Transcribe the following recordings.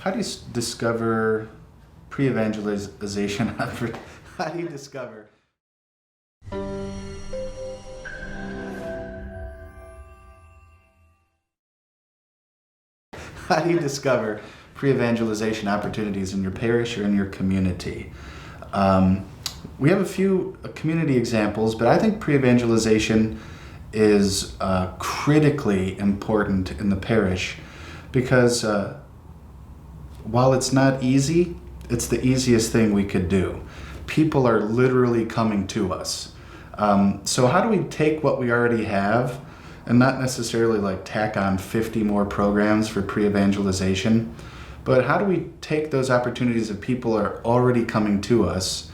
How do you discover pre-evangelization? How do you discover? How do you discover pre-evangelization opportunities in your parish or in your community? We have a few community examples, but I think pre-evangelization is critically important in the parish because while it's not easy, it's the easiest thing we could do. People are literally coming to us. So how do we take what we already have and not necessarily like tack on 50 more programs for pre-evangelization, but how do we take those opportunities that people are already coming to us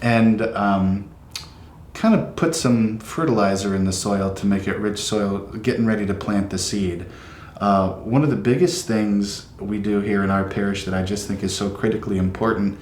and kind of put some fertilizer in the soil to make it rich soil, getting ready to plant the seed. One of the biggest things we do here in our parish that I just think is so critically important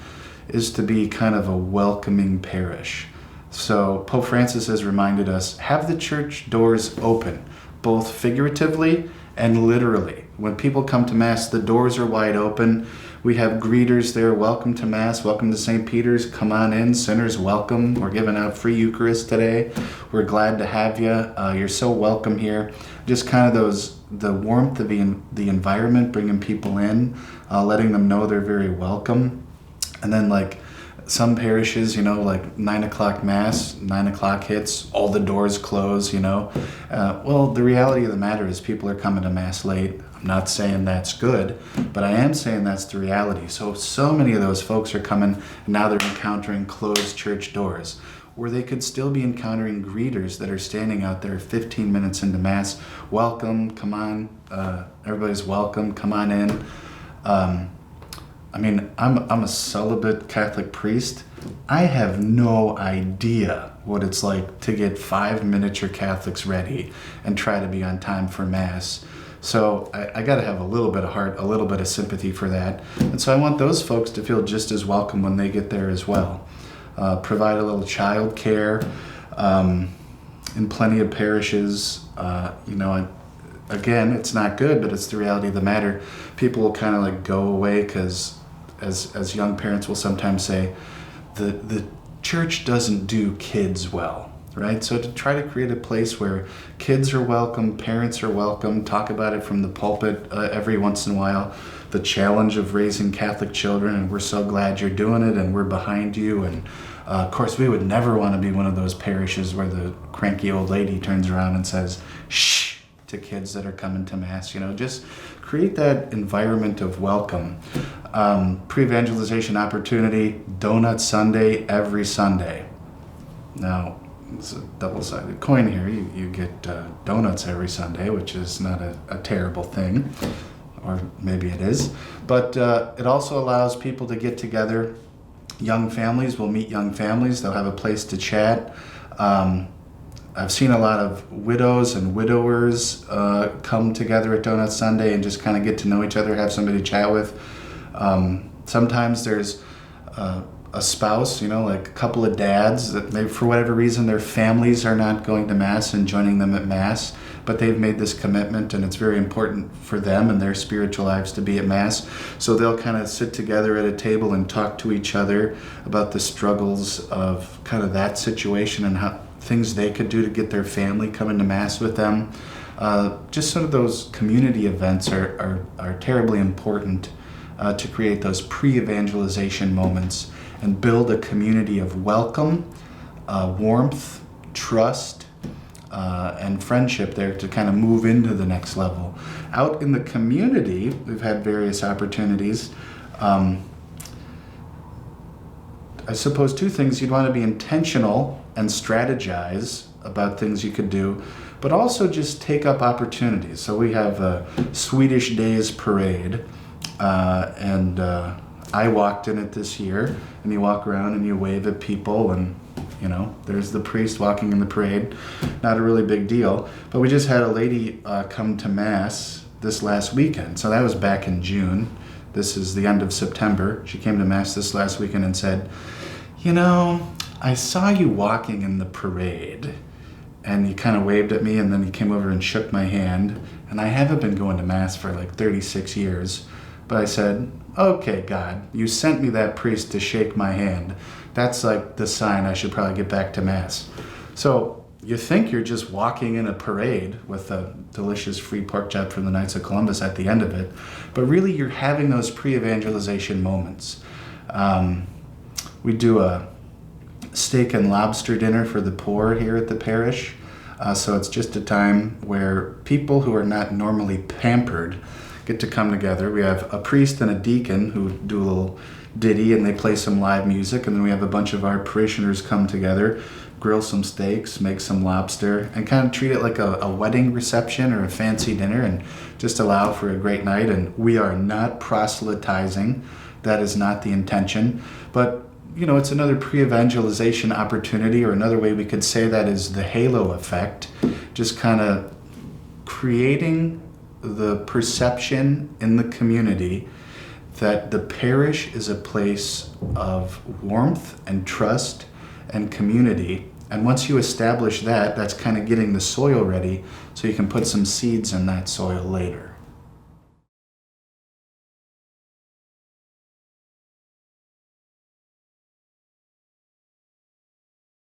is to be kind of a welcoming parish. So Pope Francis has reminded us, have the church doors open, both figuratively and literally. When people come to Mass, the doors are wide open. We have greeters there, welcome to Mass, welcome to St. Peter's, come on in, sinners welcome. We're giving out free Eucharist today. We're glad to have you. You're so welcome here. Just kind of the warmth of the environment, bringing people in, letting them know they're very welcome. And then like some parishes, like 9 o'clock Mass, 9 o'clock hits, all the doors close, Well, the reality of the matter is people are coming to Mass late. I'm not saying that's good, but I am saying that's the reality. So many of those folks are coming, and now they're encountering closed church doors, where they could still be encountering greeters that are standing out there 15 minutes into Mass. Welcome, come on, everybody's welcome, come on in. I'm a celibate Catholic priest. I have no idea what it's like to get 5 miniature Catholics ready and try to be on time for Mass. So I got to have a little bit of heart, a little bit of sympathy for that. And so I want those folks to feel just as welcome when they get there as well. Provide a little child care in plenty of parishes. Again, it's not good, but it's the reality of the matter. People will kind of like go away because as young parents will sometimes say, the church doesn't do kids well, right? So to try to create a place where kids are welcome, parents are welcome, talk about it from the pulpit every once in a while, the challenge of raising Catholic children, and we're so glad you're doing it, and we're behind you. And of course, we would never want to be one of those parishes where the cranky old lady turns around and says, shh, to kids that are coming to Mass. Just create that environment of welcome. Pre-evangelization opportunity, Donut Sunday every Sunday. Now, it's a double-sided coin here. You get donuts every Sunday, which is not a terrible thing, or maybe it is. But it also allows people to get together. Young families will meet young families. They'll have a place to chat. I've seen a lot of widows and widowers come together at Donut Sunday and just kind of get to know each other, have somebody to chat with. Sometimes there's a spouse, like a couple of dads that maybe for whatever reason their families are not going to Mass and joining them at Mass, but they've made this commitment and it's very important for them and their spiritual lives to be at Mass. So they'll kind of sit together at a table and talk to each other about the struggles of kind of that situation and how things they could do to get their family coming to Mass with them. Just sort of those community events are terribly important to create those pre-evangelization moments and build a community of welcome, warmth, trust, and friendship there to kind of move into the next level. Out in the community, we've had various opportunities. I suppose two things: you'd want to be intentional and strategize about things you could do, but also just take up opportunities. So we have a Swedish Days parade, and I walked in it this year, and you walk around and you wave at people, and there's the priest walking in the parade. Not a really big deal, but we just had a lady come to Mass this last weekend. So that was back in June. This is the end of September. She came to Mass this last weekend and said, I saw you walking in the parade, and you kind of waved at me, and then you came over and shook my hand, and I haven't been going to Mass for like 36 years, But I said, okay, God, you sent me that priest to shake my hand. That's like the sign I should probably get back to Mass. So you think you're just walking in a parade with a delicious free pork chop from the Knights of Columbus at the end of it, but really you're having those pre-evangelization moments. We do a steak and lobster dinner for the poor here at the parish. So it's just a time where people who are not normally pampered get to come together. We have a priest and a deacon who do a little ditty and they play some live music, and then we have a bunch of our parishioners come together, grill some steaks, make some lobster, and kind of treat it like a wedding reception or a fancy dinner, and just allow for a great night. And we are not proselytizing. That is not the intention. But, it's another pre-evangelization opportunity, or another way we could say that is the halo effect, just kind of creating the perception in the community that the parish is a place of warmth and trust and community. And once you establish that, that's kind of getting the soil ready so you can put some seeds in that soil later.